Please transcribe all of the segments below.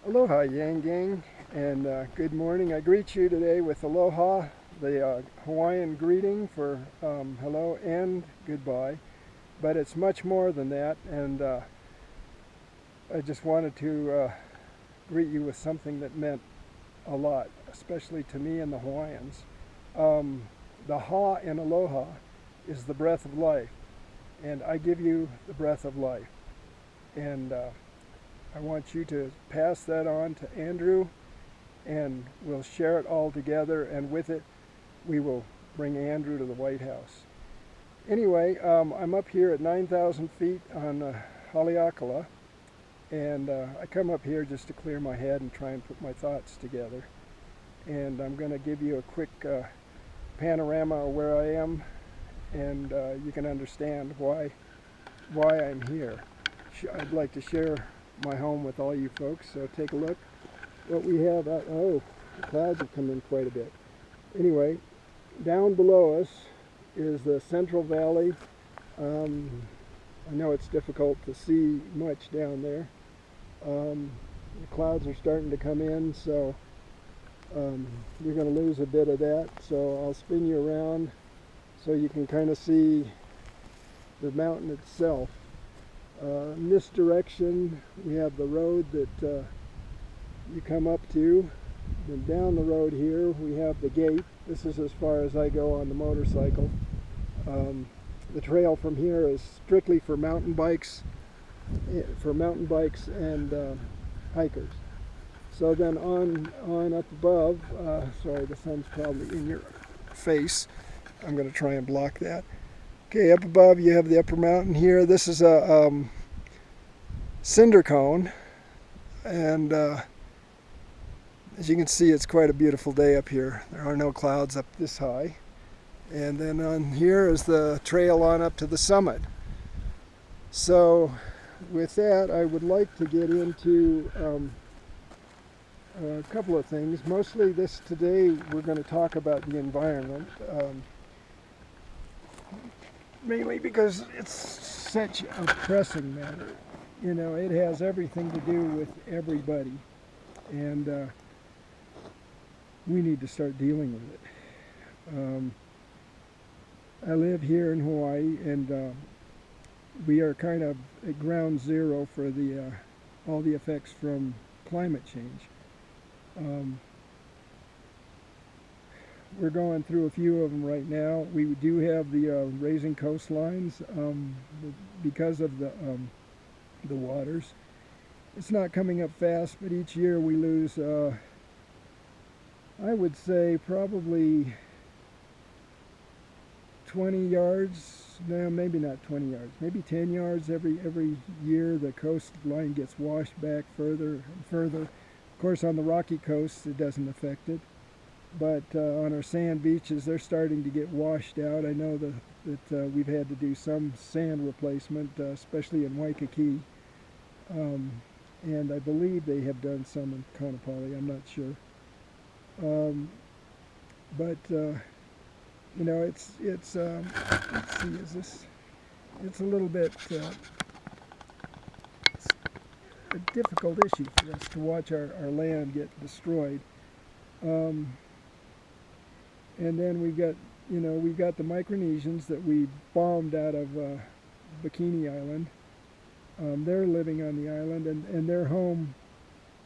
Aloha, Yang Gang, and good morning. I greet you today with aloha, the Hawaiian greeting for hello and goodbye. But it's much more than that, and I just wanted to greet you with something that meant a lot, especially to me and the Hawaiians. Um, the ha in aloha is the breath of life, and I give you the breath of life. And I want you to pass that on to Andrew, and we'll share it all together, and with it, we will bring Andrew to the White House. Anyway, I'm up here at 9,000 feet on Haleakala, and I come up here just to clear my head and try and put my thoughts together. And I'm going to give you a quick panorama of where I am, and you can understand why I'm here. I'd like to share my home with all you folks, so take a look. What we have out, oh, the clouds have come in quite a bit. Anyway, down below us is the Central Valley. I know it's difficult to see much down there. The clouds are starting to come in, so you're going to lose a bit of that. So I'll spin you around so you can kind of see the mountain itself. In this direction, we have the road that you come up to. Then down the road here, we have the gate. This is as far as I go on the motorcycle. The trail from here is strictly for mountain bikes, and hikers. So then on up above, sorry, the sun's probably in your face. I'm going to try and block that. Okay, up above you have the upper mountain here. This is a cinder cone, and as you can see, it's quite a beautiful day up here. There are no clouds up this high. And then on here is the trail on up to the summit. So with that, I would like to get into a couple of things. Mostly today we're going to talk about the environment. Mainly because it's such a pressing matter. You know, it has everything to do with everybody, and we need to start dealing with it. I live here in Hawaii, and we are kind of at ground zero for all the effects from climate change. We're going through a few of them right now. We do have the raising coastlines because of the waters. It's not coming up fast, but each year we lose, I would say, probably 20 yards. No, maybe not 20 yards. Maybe 10 yards every year. The coastline gets washed back further and further. Of course, on the rocky coast, it doesn't affect it. But on our sand beaches, they're starting to get washed out. I know that we've had to do some sand replacement, especially in Waikiki. And I believe they have done some in Kaanapali. I'm not sure. But you know, it's let's see, it's a little bit it's a difficult issue for us to watch our land get destroyed. And then we've got the Micronesians that we bombed out of Bikini Island. They're living on the island, and their home,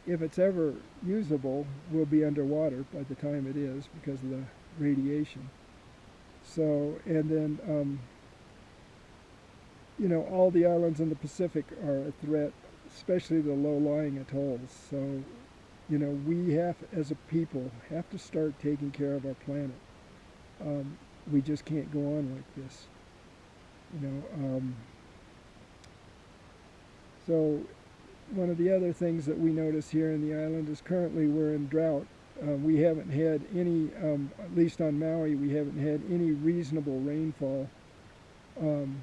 if it's ever usable, will be underwater by the time it is because of the radiation. So, and then, you know, all the islands in the Pacific are a threat, especially the low-lying atolls. So, you know, we have, as a people, have to start taking care of our planet. We just can't go on like this. You know, so one of the other things that we notice here in the island is currently we're in drought. We haven't had any, at least on Maui, we haven't had any reasonable rainfall in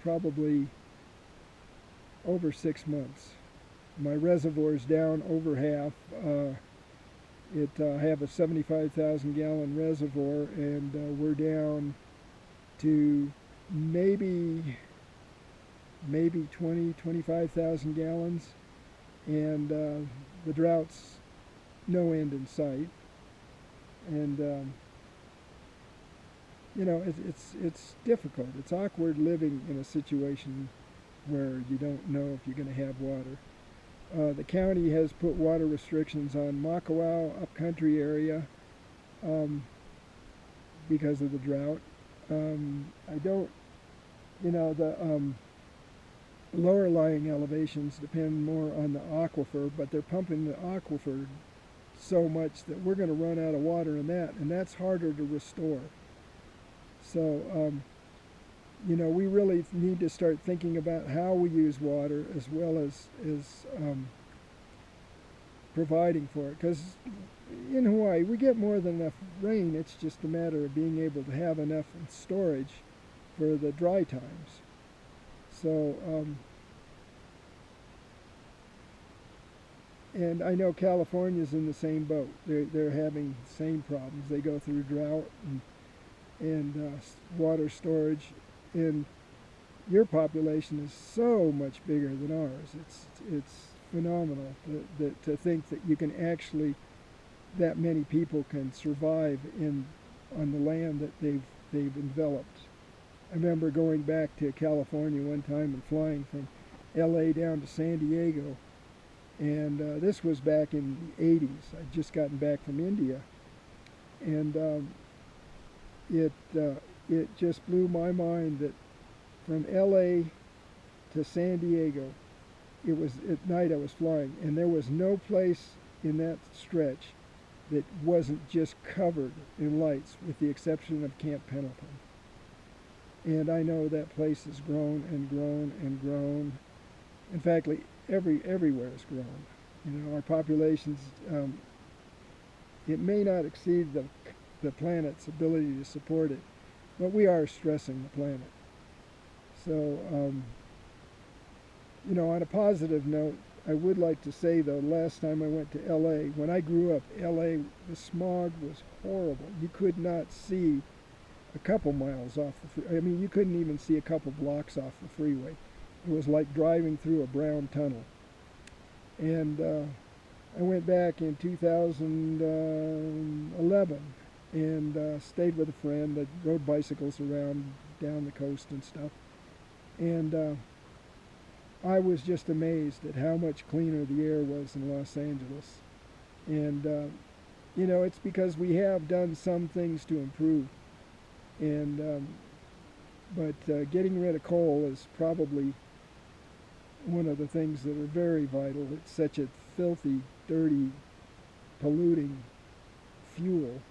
probably over 6 months. My reservoir's down over half. I have a 75,000 gallon reservoir, and we're down to maybe 20, 25,000 gallons. and the drought's no end in sight. And you know, it's difficult. It's awkward living in a situation where you don't know if you're going to have water. The county has put water restrictions on Makawao upcountry area because of the drought. I don't, you know, the lower lying elevations depend more on the aquifer, but they're pumping the aquifer so much that we're going to run out of water in that, and that's harder to restore. So, you know, we really need to start thinking about how we use water as well as providing for it. Because in Hawaii, we get more than enough rain. It's just a matter of being able to have enough in storage for the dry times. So, and I know California's in the same boat. They're having the same problems. They go through drought and water storage, and your population is so much bigger than ours. It's phenomenal to think that you can actually, that many people can survive on the land that they've enveloped. I remember going back to California one time and flying from LA down to San Diego, and this was back in the 80s. I'd just gotten back from India, and it just blew my mind that from LA to San Diego, it was at night I was flying, and there was no place in that stretch that wasn't just covered in lights, with the exception of Camp Pendleton. And I know that place has grown and grown and grown. In fact, everywhere has grown. You know, our populations, it may not exceed the planet's ability to support it, but we are stressing the planet. So, you know, on a positive note, I would like to say, though, last time I went to LA, when I grew up, LA, the smog was horrible. You could not see a couple miles off the freeway. I mean, you couldn't even see a couple blocks off the freeway. It was like driving through a brown tunnel. And I went back in 2011 and stayed with a friend that rode bicycles around down the coast and stuff. And I was just amazed at how much cleaner the air was in Los Angeles. And, you know, it's because we have done some things to improve. And, but getting rid of coal is probably one of the things that are very vital. It's such a filthy, dirty, polluting fuel.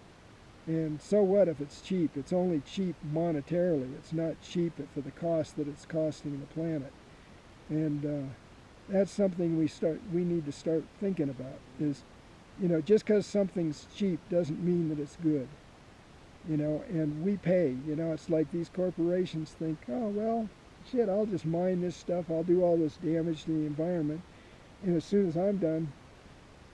And so what if it's cheap? It's only cheap monetarily. It's not cheap for the cost that it's costing the planet. And that's something we need to start thinking about. Is, you know, just because something's cheap doesn't mean that it's good. You know, and we pay. You know, it's like these corporations think, oh well, shit, I'll just mine this stuff. I'll do all this damage to the environment, and as soon as I'm done,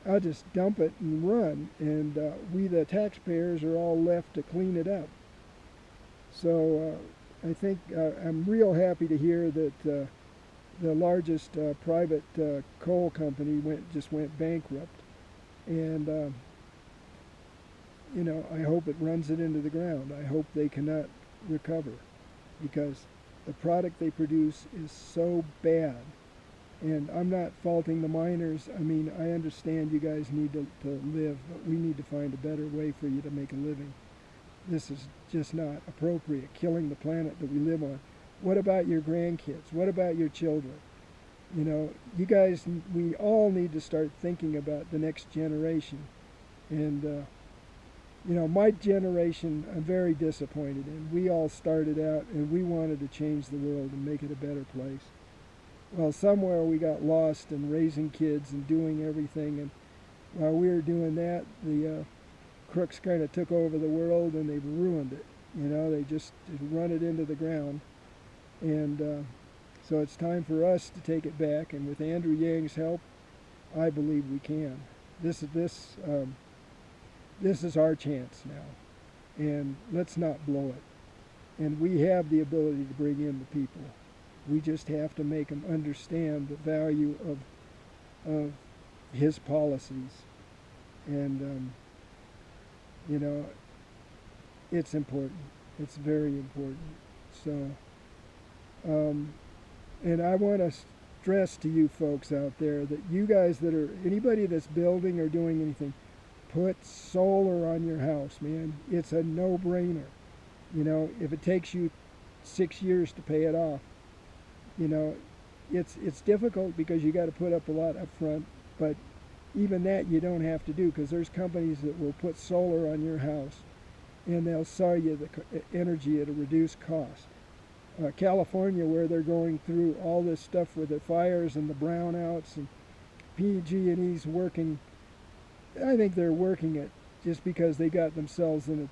I'll just dump it and run, and we, the taxpayers, are all left to clean it up. So I think I'm real happy to hear that the largest private coal company just went bankrupt, and you know, I hope it runs it into the ground. I hope they cannot recover, because the product they produce is so bad. And I'm not faulting the miners. I mean, I understand you guys need to live, but we need to find a better way for you to make a living. This is just not appropriate, killing the planet that we live on. What about your grandkids? What about your children? You know, you guys, we all need to start thinking about the next generation. And, you know, my generation, I'm very disappointed in. We all started out and we wanted to change the world and make it a better place. Well, somewhere we got lost in raising kids and doing everything, and while we were doing that, the crooks kind of took over the world and they've ruined it. You know, they just run it into the ground. And so it's time for us to take it back, and with Andrew Yang's help, I believe we can. This is our chance now, and let's not blow it. And we have the ability to bring in the people. We just have to make them understand the value of his policies. And, you know, it's important. It's very important. So, and I want to stress to you folks out there that you guys that are, anybody that's building or doing anything, put solar on your house, man. It's a no-brainer. You know, if it takes you 6 years to pay it off, you know, it's difficult because you got to put up a lot up front, but even that you don't have to do, because there's companies that will put solar on your house and they'll sell you the energy at a reduced cost. California, where they're going through all this stuff with the fires and the brownouts, and PG&E's working, I think they're working it just because they got themselves in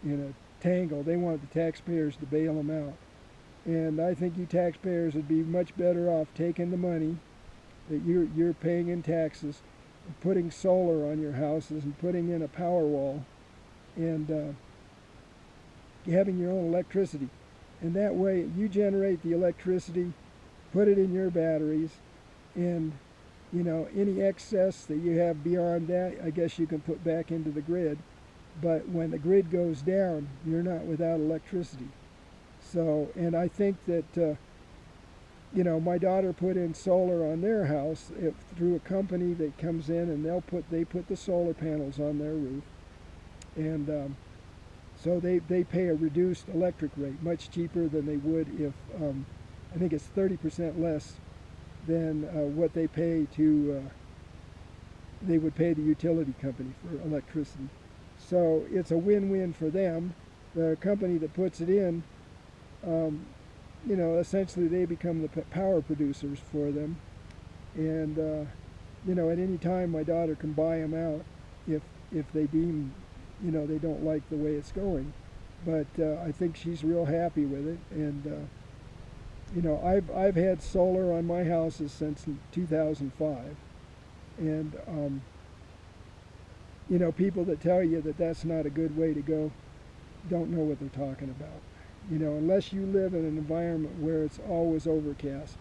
a tangle. They want the taxpayers to bail them out. And I think you taxpayers would be much better off taking the money that you're paying in taxes and putting solar on your houses and putting in a power wall and having your own electricity. And that way you generate the electricity, put it in your batteries, and you know, any excess that you have beyond that, I guess you can put back into the grid. But when the grid goes down, you're not without electricity. So, and I think that, you know, my daughter put in solar on their house through a company that comes in and they put the solar panels on their roof. And so they pay a reduced electric rate, much cheaper than they would if, I think it's 30% less than what they pay to, they would pay the utility company for electricity. So it's a win-win for them. The company that puts it in, you know, essentially they become the power producers for them. And, you know, at any time my daughter can buy them out if they deem, you know, they don't like the way it's going. But I think she's real happy with it. And, you know, I've had solar on my houses since 2005. And, you know, people that tell you that that's not a good way to go don't know what they're talking about. You know, unless you live in an environment where it's always overcast,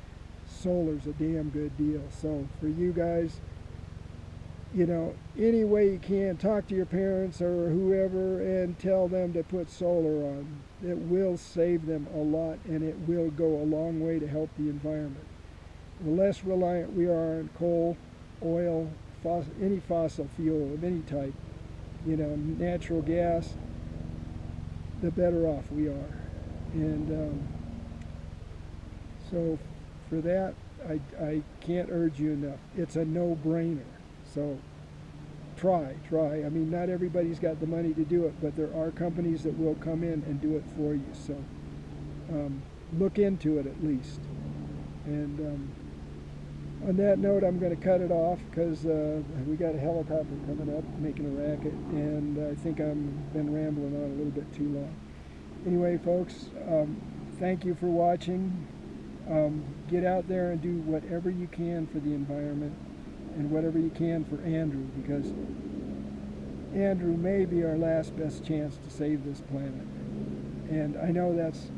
solar's a damn good deal. So for you guys, you know, any way you can, talk to your parents or whoever and tell them to put solar on. It will save them a lot, and it will go a long way to help the environment. The less reliant we are on coal, oil, any fossil fuel of any type, you know, natural gas, the better off we are. And so for that, I can't urge you enough. It's a no-brainer. So try. I mean, not everybody's got the money to do it, but there are companies that will come in and do it for you. So look into it at least. And on that note, I'm going to cut it off because we got a helicopter coming up making a racket, and I think I've been rambling on a little bit too long. Anyway, folks, thank you for watching. Get out there and do whatever you can for the environment and whatever you can for Andrew, because Andrew may be our last best chance to save this planet. And I know that's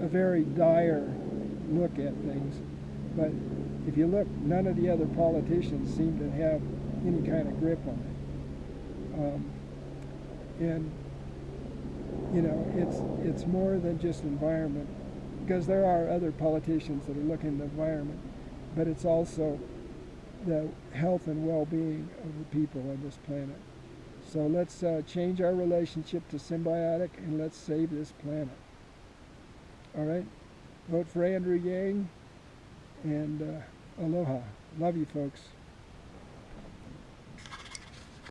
a very dire look at things, but if you look, none of the other politicians seem to have any kind of grip on it. And you know, it's more than just environment, because there are other politicians that are looking at the environment, but it's also the health and well-being of the people on this planet. So let's change our relationship to symbiotic, and let's save this planet. All right? Vote for Andrew Yang, and aloha. Love you, folks.